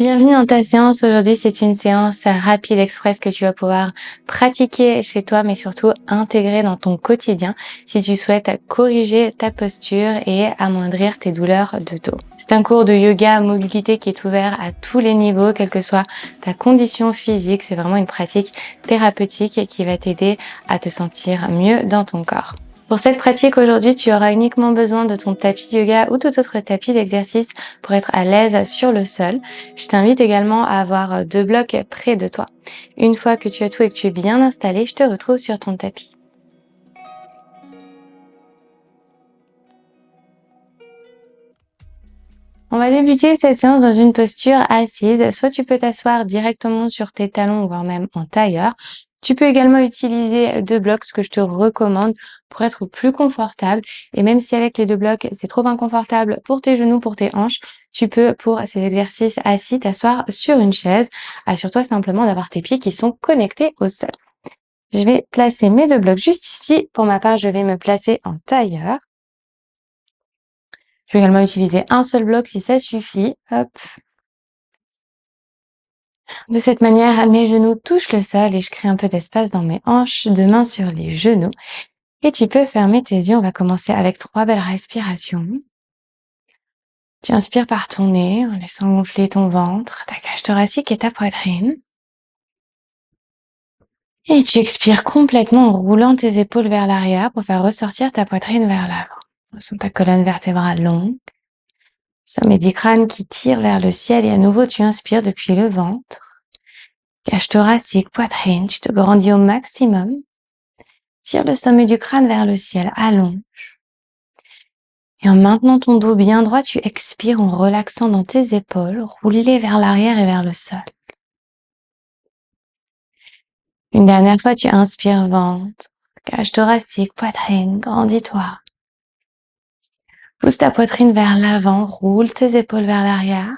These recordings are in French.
Bienvenue dans ta séance. Aujourd'hui, c'est une séance rapide express que tu vas pouvoir pratiquer chez toi, mais surtout intégrer dans ton quotidien si tu souhaites corriger ta posture et amoindrir tes douleurs de dos. C'est un cours de yoga mobilité qui est ouvert à tous les niveaux, quelle que soit ta condition physique. C'est vraiment une pratique thérapeutique qui va t'aider à te sentir mieux dans ton corps. Pour cette pratique aujourd'hui, tu auras uniquement besoin de ton tapis de yoga ou tout autre tapis d'exercice pour être à l'aise sur le sol. Je t'invite également à avoir 2 blocs près de toi. Une fois que tu as tout et que tu es bien installé, je te retrouve sur ton tapis. On va débuter cette séance dans une posture assise. Soit tu peux t'asseoir directement sur tes talons, voire même en tailleur. Tu peux également utiliser 2 blocs, ce que je te recommande pour être plus confortable. Et même si avec les 2 blocs, c'est trop inconfortable pour tes genoux, pour tes hanches, tu peux, pour ces exercices assis, t'asseoir sur une chaise. Assure-toi simplement d'avoir tes pieds qui sont connectés au sol. Je vais placer mes 2 blocs juste ici. Pour ma part, je vais me placer en tailleur. Je peux également utiliser un seul bloc si ça suffit. Hop. De cette manière, mes genoux touchent le sol et je crée un peu d'espace dans mes hanches, 2 mains sur les genoux. Et tu peux fermer tes yeux. On va commencer avec 3 belles respirations. Tu inspires par ton nez en laissant gonfler ton ventre, ta cage thoracique et ta poitrine. Et tu expires complètement en roulant tes épaules vers l'arrière pour faire ressortir ta poitrine vers l'avant. Ressens ta colonne vertébrale longue. Sommet du crâne qui tire vers le ciel et à nouveau tu inspires depuis le ventre. Cage thoracique, poitrine, tu te grandis au maximum. Tire le sommet du crâne vers le ciel, allonge. Et en maintenant ton dos bien droit, tu expires en relaxant dans tes épaules, roule-les vers l'arrière et vers le sol. Une dernière fois, tu inspires ventre, cage thoracique, poitrine, grandis-toi. Pousse ta poitrine vers l'avant, roule tes épaules vers l'arrière.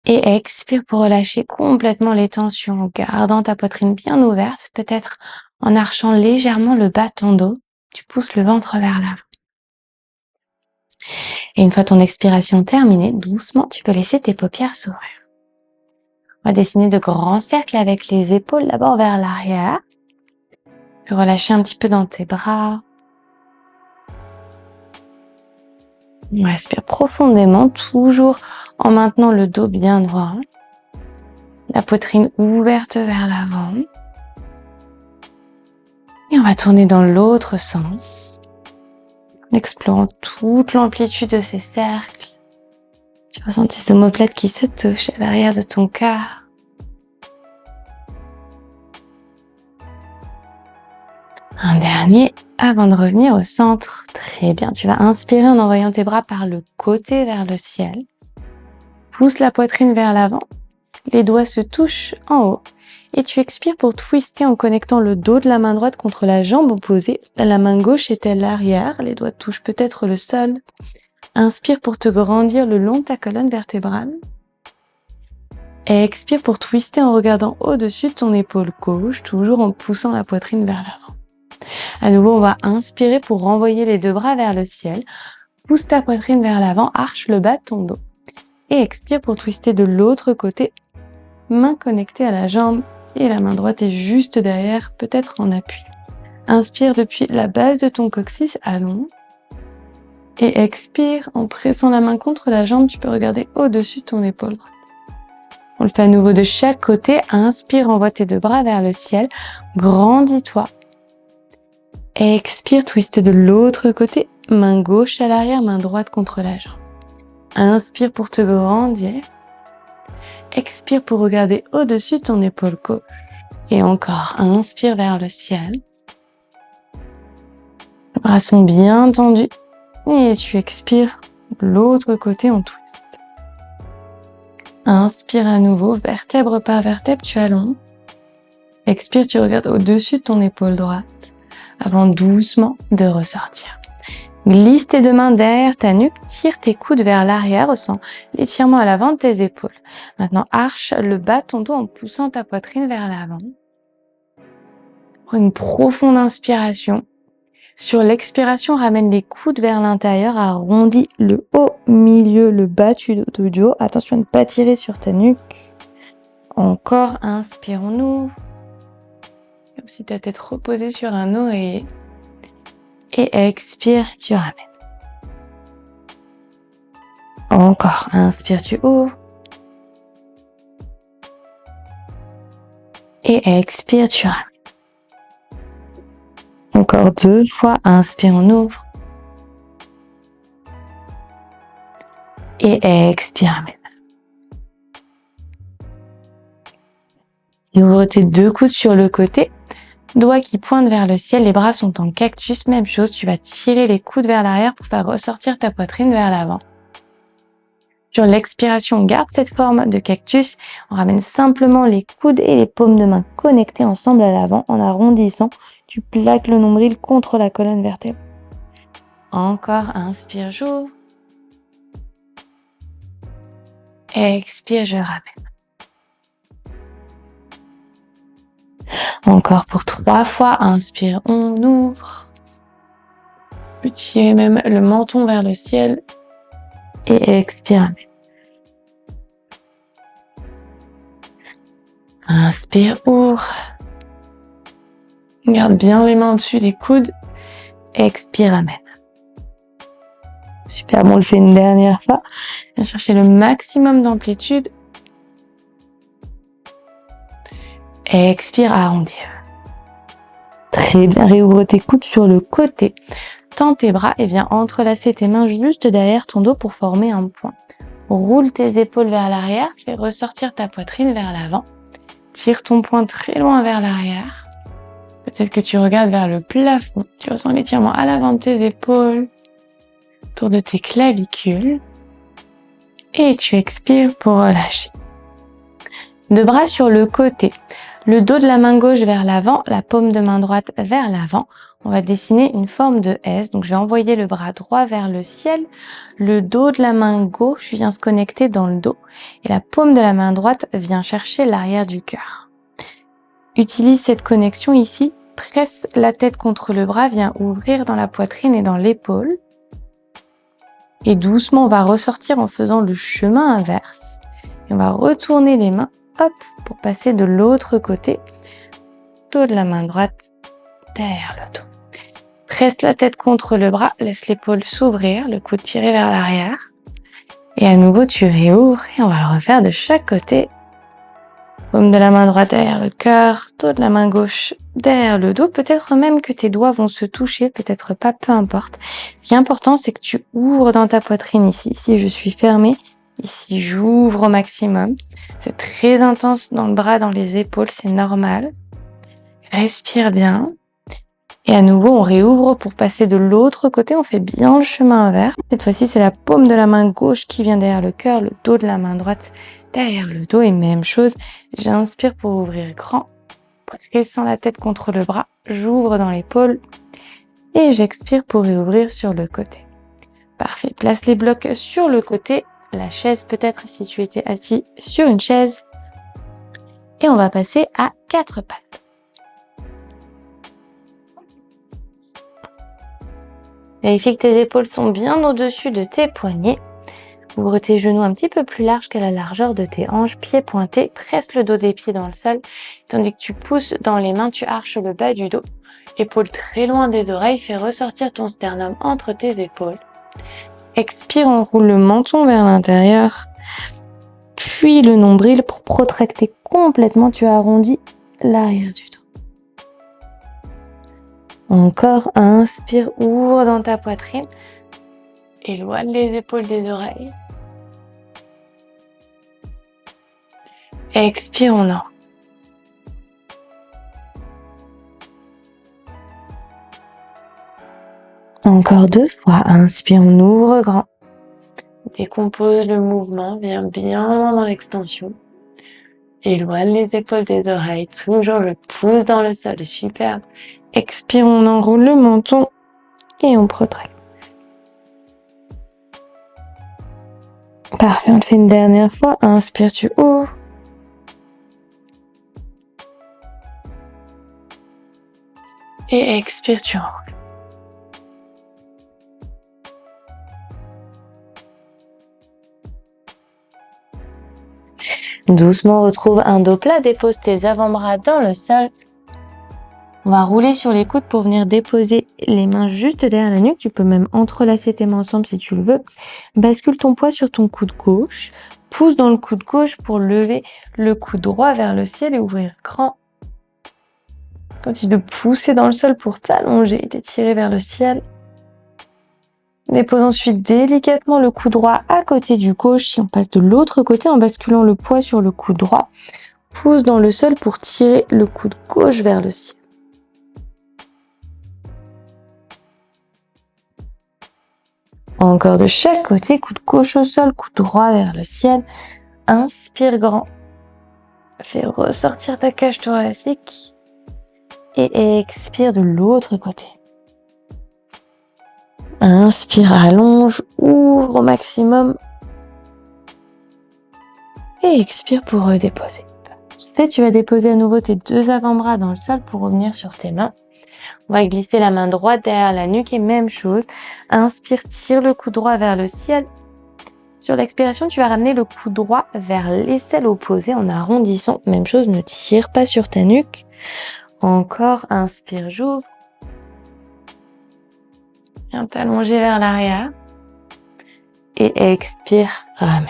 Et expire pour relâcher complètement les tensions en gardant ta poitrine bien ouverte, peut-être en archant légèrement le bas de ton dos. Tu pousses le ventre vers l'avant. Et une fois ton expiration terminée, doucement, tu peux laisser tes paupières s'ouvrir. On va dessiner de grands cercles avec les épaules d'abord vers l'arrière. Puis relâcher un petit peu dans tes bras. On respire profondément, toujours en maintenant le dos bien droit. La poitrine ouverte vers l'avant. Et on va tourner dans l'autre sens. En explorant toute l'amplitude de ces cercles. Tu ressens tes omoplates qui se touchent à l'arrière de ton cœur. Un dernier avant de revenir au centre. Très bien, tu vas inspirer en envoyant tes bras par le côté vers le ciel. Pousse la poitrine vers l'avant. Les doigts se touchent en haut. Et tu expires pour twister en connectant le dos de la main droite contre la jambe opposée. La main gauche est-elle l'arrière? Les doigts touchent peut-être le sol. Inspire pour te grandir le long de ta colonne vertébrale. Et expire pour twister en regardant au-dessus de ton épaule gauche, toujours en poussant la poitrine vers l'avant. À nouveau, on va inspirer pour renvoyer les 2 bras vers le ciel. Pousse ta poitrine vers l'avant, arche le bas de ton dos. Et expire pour twister de l'autre côté. Main connectée à la jambe et la main droite est juste derrière, peut-être en appui. Inspire depuis la base de ton coccyx, allonge. Et expire en pressant la main contre la jambe, tu peux regarder au-dessus de ton épaule droite. On le fait à nouveau de chaque côté. Inspire, envoie tes 2 bras vers le ciel. Grandis-toi. Expire, twiste de l'autre côté. Main gauche à l'arrière, main droite contre la jambe. Inspire pour te grandir. Expire pour regarder au-dessus de ton épaule gauche. Et encore, inspire vers le ciel. Les bras sont bien tendus. Et tu expires de l'autre côté en twist. Inspire à nouveau, vertèbre par vertèbre, tu allonges. Expire, tu regardes au-dessus de ton épaule droite avant doucement de ressortir. Glisse tes 2 mains derrière ta nuque, tire tes coudes vers l'arrière, ressens l'étirement à l'avant de tes épaules. Maintenant, arche le bas de ton dos en poussant ta poitrine vers l'avant. Prends une profonde inspiration. Sur l'expiration, ramène les coudes vers l'intérieur, arrondis le haut, milieu, le bas du haut. Attention à ne pas tirer sur ta nuque. Encore, inspire, on ouvre. Comme si ta tête reposée sur un oreiller. Et expire, tu ramènes. Encore, inspire, tu ouvres. Et expire, tu ramènes. Encore 2 fois, inspire, on ouvre. Et expire, ramène. Et ouvre tes 2 coudes sur le côté. Doigts qui pointent vers le ciel, les bras sont en cactus. Même chose, tu vas tirer les coudes vers l'arrière pour faire ressortir ta poitrine vers l'avant. Sur l'expiration, on garde cette forme de cactus. On ramène simplement les coudes et les paumes de main connectées ensemble à l'avant en arrondissant. Tu plaques le nombril contre la colonne vertébrale. Encore, inspire, j'ouvre. Expire, je ramène. Encore pour 3 fois, inspire, on ouvre. Tu tires même le menton vers le ciel. Et expire, ramène. Inspire, ouvre. Garde bien les mains au-dessus des coudes. Expire, ramène. Super, bon, on le fait une dernière fois. Viens chercher le maximum d'amplitude. Expire, arrondis. Très bien, réouvre tes coudes sur le côté. Tends tes bras et viens entrelacer tes mains juste derrière ton dos pour former un point. Roule tes épaules vers l'arrière, fais ressortir ta poitrine vers l'avant. Tire ton poing très loin vers l'arrière. Peut-être que tu regardes vers le plafond. Tu ressens l'étirement à l'avant de tes épaules, autour de tes clavicules. Et tu expires pour relâcher. 2 bras sur le côté. Le dos de la main gauche vers l'avant, la paume de main droite vers l'avant. On va dessiner une forme de S. Donc, je vais envoyer le bras droit vers le ciel. Le dos de la main gauche vient se connecter dans le dos. Et la paume de la main droite vient chercher l'arrière du cœur. Utilise cette connexion ici. Presse la tête contre le bras, viens ouvrir dans la poitrine et dans l'épaule. Et doucement, on va ressortir en faisant le chemin inverse. Et on va retourner les mains. Hop, pour passer de l'autre côté, dos de la main droite, derrière le dos. Presse la tête contre le bras, laisse l'épaule s'ouvrir, le coude tiré vers l'arrière. Et à nouveau, tu réouvres et on va le refaire de chaque côté. Paume de la main droite derrière le cœur, dos de la main gauche derrière le dos. Peut-être même que tes doigts vont se toucher, peut-être pas, peu importe. Ce qui est important, c'est que tu ouvres dans ta poitrine ici. Ici, je suis fermée. Ici, j'ouvre au maximum. C'est très intense dans le bras, dans les épaules, c'est normal. Respire bien. Et à nouveau, on réouvre pour passer de l'autre côté. On fait bien le chemin inverse. Cette fois-ci, c'est la paume de la main gauche qui vient derrière le cœur, le dos de la main droite derrière le dos. Et même chose, j'inspire pour ouvrir grand. Pressant la tête contre le bras, j'ouvre dans l'épaule. Et j'expire pour réouvrir sur le côté. Parfait. Place les blocs sur le côté. La chaise peut-être si tu étais assis sur une chaise. Et on va passer à 4 pattes. Vérifie que tes épaules sont bien au-dessus de tes poignets. Ouvre tes genoux un petit peu plus larges qu'à la largeur de tes hanches, pieds pointés. Presse le dos des pieds dans le sol. Tandis que tu pousses dans les mains, tu arches le bas du dos. Épaules très loin des oreilles. Fais ressortir ton sternum entre tes épaules. Expire, on roule le menton vers l'intérieur, puis le nombril pour protracter complètement. Tu arrondis l'arrière du dos. Encore, inspire, ouvre dans ta poitrine, éloigne les épaules des oreilles. Expire, on en. Encore 2 fois, inspire, on ouvre grand. Décompose le mouvement, viens bien loin dans l'extension. Éloigne les épaules des oreilles, toujours le pouce dans le sol, superbe. Expire, on enroule le menton et on protracte. Parfait, on le fait une dernière fois. Inspire, tu ouvres. Et expire, tu enroules. Doucement, retrouve un dos plat, dépose tes avant-bras dans le sol. On va rouler sur les coudes pour venir déposer les mains juste derrière la nuque. Tu peux même entrelacer tes mains ensemble si tu le veux. Bascule ton poids sur ton coude gauche. Pousse dans le coude gauche pour lever le coude droit vers le ciel et ouvrir grand. Continue de pousser dans le sol pour t'allonger et t'étirer vers le ciel. Dépose ensuite délicatement le coude droit à côté du gauche. Si on passe de l'autre côté en basculant le poids sur le coude droit, pousse dans le sol pour tirer le coude gauche vers le ciel. Encore de chaque côté, coude gauche au sol, coude droit vers le ciel. Inspire grand. Fais ressortir ta cage thoracique. Et expire de l'autre côté. Inspire, allonge, ouvre au maximum. Et expire pour redéposer. Tu vas déposer à nouveau tes deux avant-bras dans le sol pour revenir sur tes mains. On va glisser la main droite derrière la nuque et même chose. Inspire, tire le coude droit vers le ciel. Sur l'expiration, tu vas ramener le coude droit vers l'aisselle opposée en arrondissant. Même chose, ne tire pas sur ta nuque. Encore, inspire, j'ouvre. Viens t'allonger vers l'arrière. Et expire, ramène.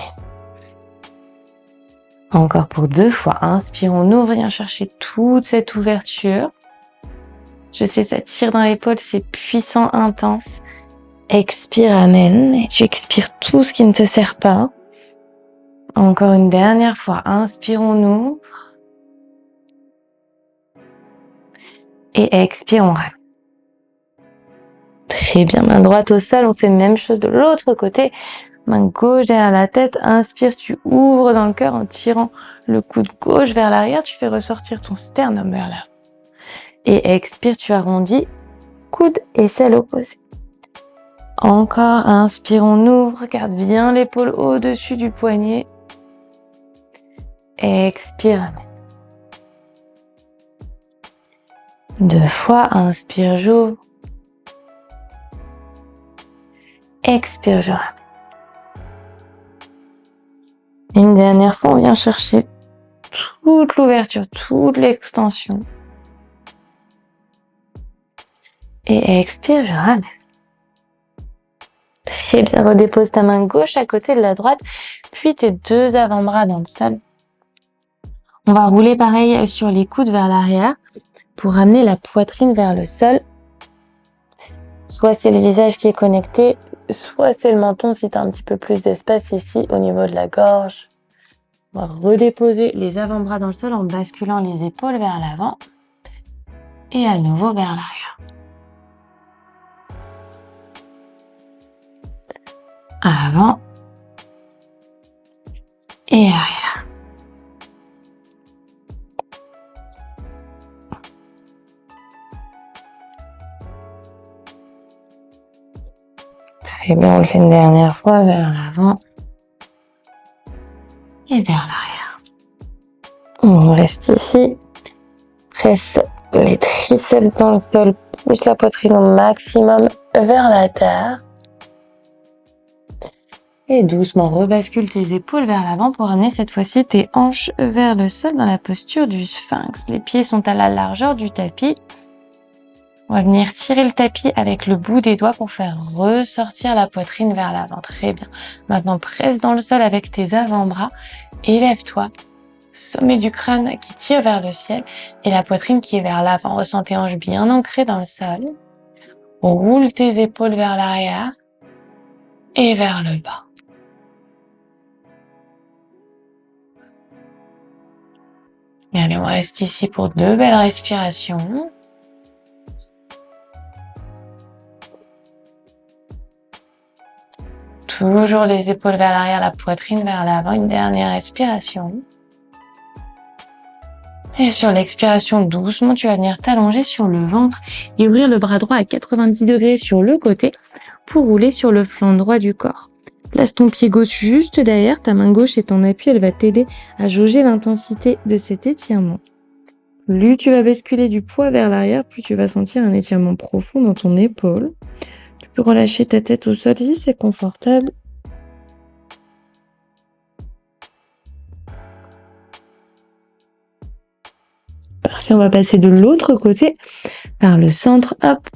Encore pour 2 fois. Inspire, on ouvre, viens chercher toute cette ouverture. Je sais, ça tire dans l'épaule, c'est puissant, intense. Expire, amène. Et tu expires tout ce qui ne te sert pas. Encore une dernière fois. Inspire, on ouvre. Et expire, on ramène. Très bien, main droite au sol. On fait même chose de l'autre côté. Main gauche derrière la tête. Inspire, tu ouvres dans le cœur en tirant le coude gauche vers l'arrière. Tu fais ressortir ton sternum vers l'avant. Et expire, tu arrondis. Coude et aisselle opposée. Encore, inspire, on ouvre. Garde bien l'épaule au-dessus du poignet. Expire, amène. 2 fois, inspire, j'ouvre. Expire, je ramène. Une dernière fois, on vient chercher toute l'ouverture, toute l'extension. Et expire, je ramène. Très bien, redépose ta main gauche à côté de la droite, puis tes deux avant-bras dans le sol. On va rouler pareil sur les coudes vers l'arrière pour ramener la poitrine vers le sol. Soit c'est le visage qui est connecté, soit c'est le menton si tu as un petit peu plus d'espace ici au niveau de la gorge. On va redéposer les avant-bras dans le sol en basculant les épaules vers l'avant et à nouveau vers l'arrière. Avant et arrière. Très bien, on le fait une dernière fois vers l'avant et vers l'arrière. On reste ici. Presse les triceps dans le sol, pousse la poitrine au maximum vers la terre. Et doucement, rebascule tes épaules vers l'avant pour amener cette fois-ci tes hanches vers le sol dans la posture du sphinx. Les pieds sont à la largeur du tapis. On va venir tirer le tapis avec le bout des doigts pour faire ressortir la poitrine vers l'avant. Très bien. Maintenant, presse dans le sol avec tes avant-bras. Élève-toi. Sommet du crâne qui tire vers le ciel et la poitrine qui est vers l'avant. Ressens tes hanches bien ancrées dans le sol. Roule tes épaules vers l'arrière et vers le bas. Et allez, on reste ici pour 2 belles respirations. Toujours les épaules vers l'arrière, la poitrine vers l'avant. Une dernière respiration. Et sur l'expiration, doucement, tu vas venir t'allonger sur le ventre et ouvrir le bras droit à 90 degrés sur le côté pour rouler sur le flanc droit du corps. Place ton pied gauche juste derrière, ta main gauche est en appui, elle va t'aider à jauger l'intensité de cet étirement. Plus tu vas basculer du poids vers l'arrière, plus tu vas sentir un étirement profond dans ton épaule. Tu peux relâcher ta tête au sol si c'est confortable. Puis on va passer de l'autre côté, par le centre, hop,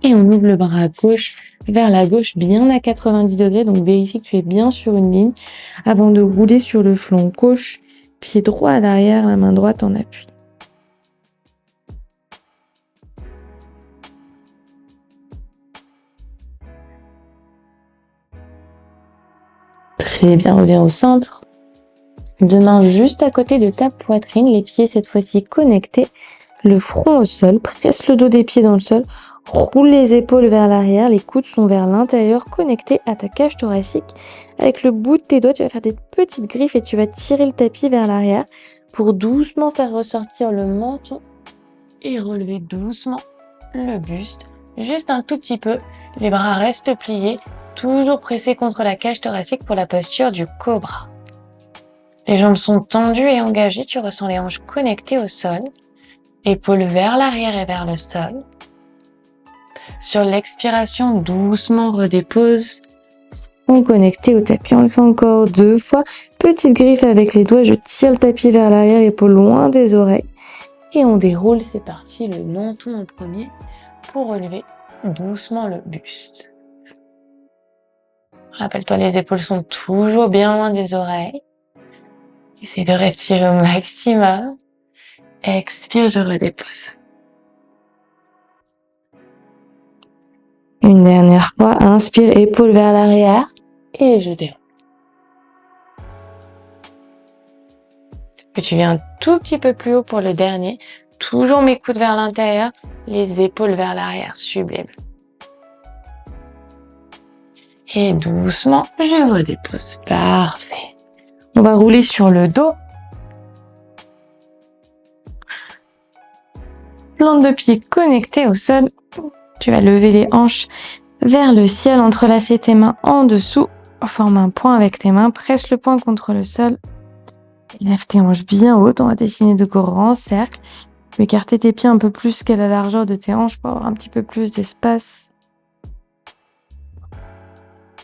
et on ouvre le bras gauche vers la gauche, bien à 90 degrés. Donc vérifie que tu es bien sur une ligne avant de rouler sur le flanc gauche, pied droit à l'arrière, la main droite en appui. Très bien, reviens au centre. Deux mains juste à côté de ta poitrine, les pieds cette fois-ci connectés, le front au sol, presse le dos des pieds dans le sol, roule les épaules vers l'arrière, les coudes sont vers l'intérieur, connectés à ta cage thoracique. Avec le bout de tes doigts, tu vas faire des petites griffes et tu vas tirer le tapis vers l'arrière pour doucement faire ressortir le menton et relever doucement le buste, juste un tout petit peu. Les bras restent pliés, toujours pressés contre la cage thoracique pour la posture du cobra. Les jambes sont tendues et engagées, tu ressens les hanches connectées au sol, épaules vers l'arrière et vers le sol. Sur l'expiration, doucement redépose, on connecté au tapis. On le fait encore 2 fois. Petite griffe avec les doigts, je tire le tapis vers l'arrière, épaules loin des oreilles. Et on déroule, c'est parti, le menton en premier pour relever doucement le buste. Rappelle-toi, les épaules sont toujours bien loin des oreilles. Essaye de respirer au maximum. Expire, je redépose. Une dernière fois, inspire, épaules vers l'arrière et je déroule. Puis tu viens un tout petit peu plus haut pour le dernier. Toujours mes coudes vers l'intérieur, les épaules vers l'arrière, sublime. Et doucement, je redépose. Parfait. On va rouler sur le dos. Plante de pied connectée au sol. Tu vas lever les hanches vers le ciel, entrelacer tes mains en dessous. Forme un point avec tes mains. Presse le poing contre le sol. Lève tes hanches bien hautes. On va dessiner de grands cercles. Tu vas écarter tes pieds un peu plus qu'à la largeur de tes hanches pour avoir un petit peu plus d'espace.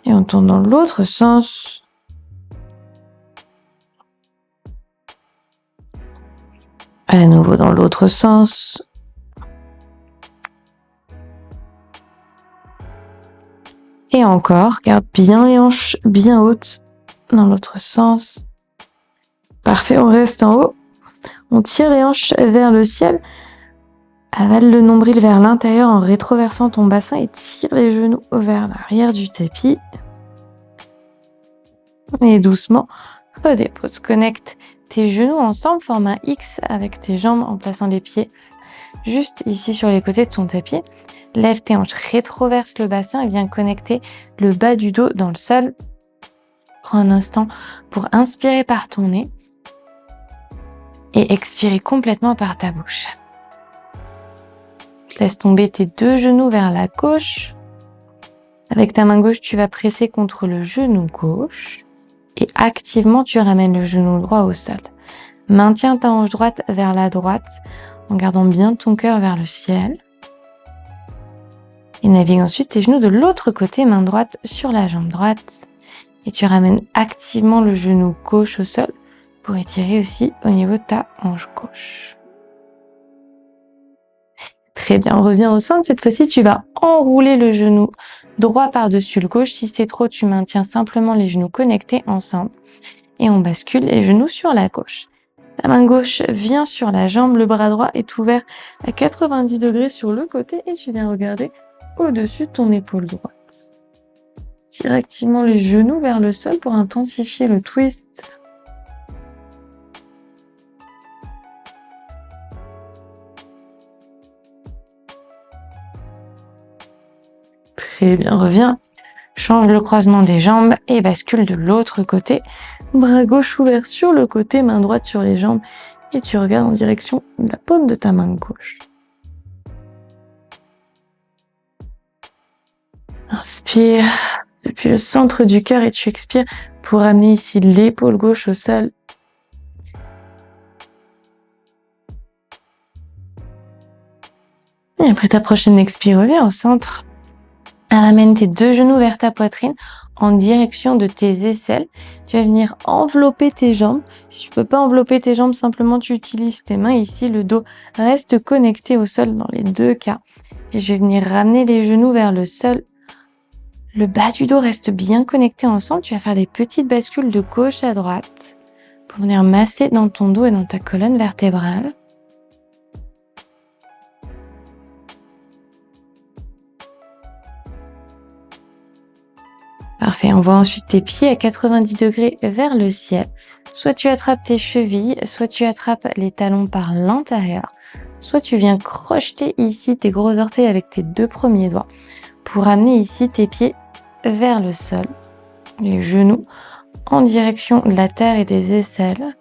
Et on tourne dans l'autre sens. À nouveau dans l'autre sens. Et encore, garde bien les hanches bien hautes dans l'autre sens. Parfait, on reste en haut. On tire les hanches vers le ciel. Avale le nombril vers l'intérieur en rétroversant ton bassin et tire les genoux vers l'arrière du tapis. Et doucement, redépose. Connecte tes genoux ensemble, forme un X avec tes jambes en plaçant les pieds juste ici sur les côtés de ton tapis. Lève tes hanches, rétroverse le bassin et viens connecter le bas du dos dans le sol. Prends un instant pour inspirer par ton nez et expirer complètement par ta bouche. Laisse tomber tes deux genoux vers la gauche. Avec ta main gauche, tu vas presser contre le genou gauche et activement, tu ramènes le genou droit au sol. Maintiens ta hanche droite vers la droite en gardant bien ton cœur vers le ciel. Et navigue ensuite tes genoux de l'autre côté, main droite sur la jambe droite. Et tu ramènes activement le genou gauche au sol pour étirer aussi au niveau de ta hanche gauche. Très bien, on revient au centre. Cette fois-ci, tu vas enrouler le genou droit par-dessus le gauche. Si c'est trop, tu maintiens simplement les genoux connectés ensemble. Et on bascule les genoux sur la gauche. La main gauche vient sur la jambe, le bras droit est ouvert à 90 degrés sur le côté et tu viens regarder au-dessus de ton épaule droite. Tire activement les genoux vers le sol pour intensifier le twist. Très bien, reviens. Change le croisement des jambes et bascule de l'autre côté. Bras gauche ouvert sur le côté, main droite sur les jambes et tu regardes en direction de la paume de ta main gauche. Inspire depuis le centre du cœur et tu expires pour amener ici l'épaule gauche au sol. Et après ta prochaine expire, reviens au centre. Ramène tes 2 genoux vers ta poitrine en direction de tes aisselles. Tu vas venir envelopper tes jambes. Si tu peux pas envelopper tes jambes, simplement tu utilises tes mains. Ici, le dos reste connecté au sol dans les 2 cas. Et je vais venir ramener les genoux vers le sol. Le bas du dos reste bien connecté ensemble. Tu vas faire des petites bascules de gauche à droite pour venir masser dans ton dos et dans ta colonne vertébrale. Parfait, on voit ensuite tes pieds à 90 degrés vers le ciel. Soit tu attrapes tes chevilles, soit tu attrapes les talons par l'intérieur, soit tu viens crocheter ici tes gros orteils avec tes 2 premiers doigts pour amener ici tes pieds vers le sol, les genoux en direction de la terre et des aisselles.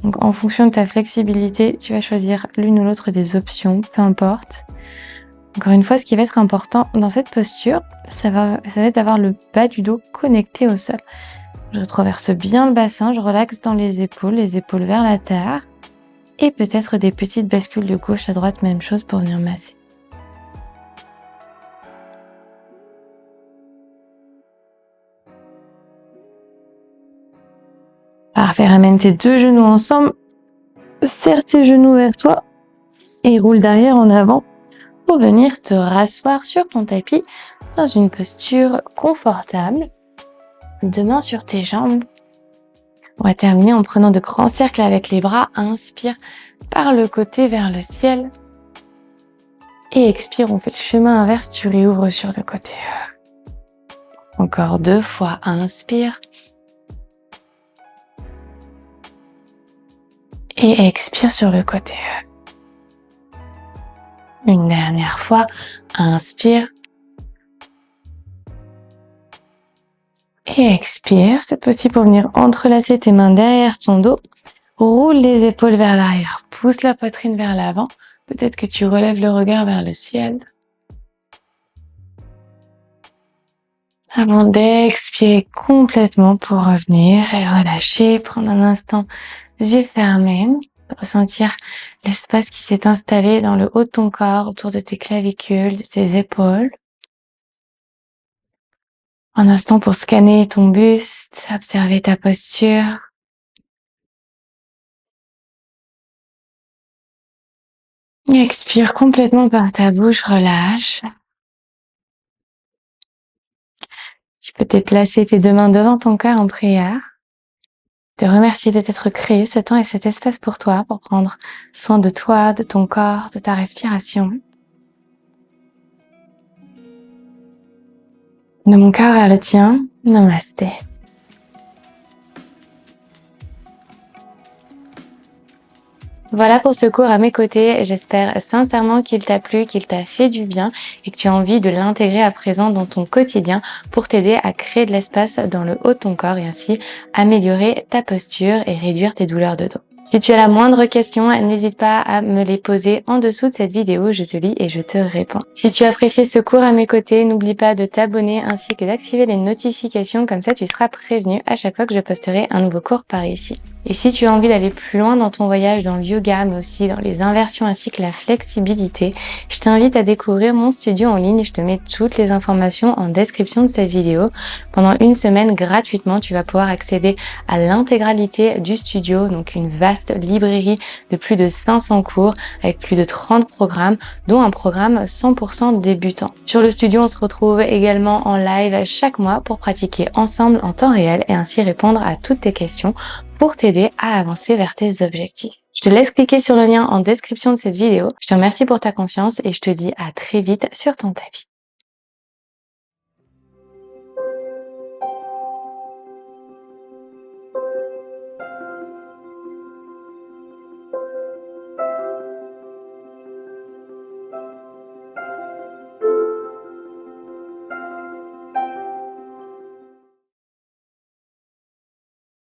Donc en fonction de ta flexibilité, tu vas choisir l'une ou l'autre des options, peu importe. Encore une fois, ce qui va être important dans cette posture, ça va être d'avoir le bas du dos connecté au sol. Je retraverse bien le bassin, je relaxe dans les épaules vers la terre. Et peut-être des petites bascules de gauche à droite, même chose pour venir masser. Parfait, ramène tes 2 genoux ensemble, serre tes genoux vers toi et roule derrière en avant pour venir te rasseoir sur ton tapis dans une posture confortable. 2 mains sur tes jambes. On va terminer en prenant de grands cercles avec les bras. Inspire par le côté vers le ciel. Et expire, on fait le chemin inverse, tu réouvres sur le côté. Encore 2 fois, inspire. Et expire sur le côté. Une dernière fois, inspire. Et expire, cette fois-ci pour venir entrelacer tes mains derrière ton dos. Roule les épaules vers l'arrière, pousse la poitrine vers l'avant. Peut-être que tu relèves le regard vers le ciel. Avant d'expirer complètement pour revenir et relâcher, prendre un instant, yeux fermés, ressentir l'espace qui s'est installé dans le haut de ton corps, autour de tes clavicules, de tes épaules. Un instant pour scanner ton buste, observer ta posture. Expire complètement par ta bouche, relâche. Tu peux déplacer tes 2 mains devant ton cœur en prière. Te remercier de t'être créé ce temps et cet espace pour toi, pour prendre soin de toi, de ton corps, de ta respiration. De mon cœur vers le tien, namasté. Voilà pour ce cours à mes côtés. J'espère sincèrement qu'il t'a plu, qu'il t'a fait du bien et que tu as envie de l'intégrer à présent dans ton quotidien pour t'aider à créer de l'espace dans le haut de ton corps et ainsi améliorer ta posture et réduire tes douleurs de dos. Si tu as la moindre question, n'hésite pas à me les poser en dessous de cette vidéo, je te lis et je te réponds. Si tu as apprécié ce cours à mes côtés, n'oublie pas de t'abonner ainsi que d'activer les notifications, comme ça tu seras prévenu à chaque fois que je posterai un nouveau cours par ici. Et si tu as envie d'aller plus loin dans ton voyage dans le yoga, mais aussi dans les inversions ainsi que la flexibilité, je t'invite à découvrir mon studio en ligne. Je te mets toutes les informations en description de cette vidéo. Pendant une semaine, gratuitement, tu vas pouvoir accéder à l'intégralité du studio, donc une vaste librairie de plus de 500 cours avec plus de 30 programmes, dont un programme 100% débutant. Sur le studio, on se retrouve également en live chaque mois pour pratiquer ensemble en temps réel et ainsi répondre à toutes tes questions pour t'aider à avancer vers tes objectifs. Je te laisse cliquer sur le lien en description de cette vidéo. Je te remercie pour ta confiance et je te dis à très vite sur ton tapis.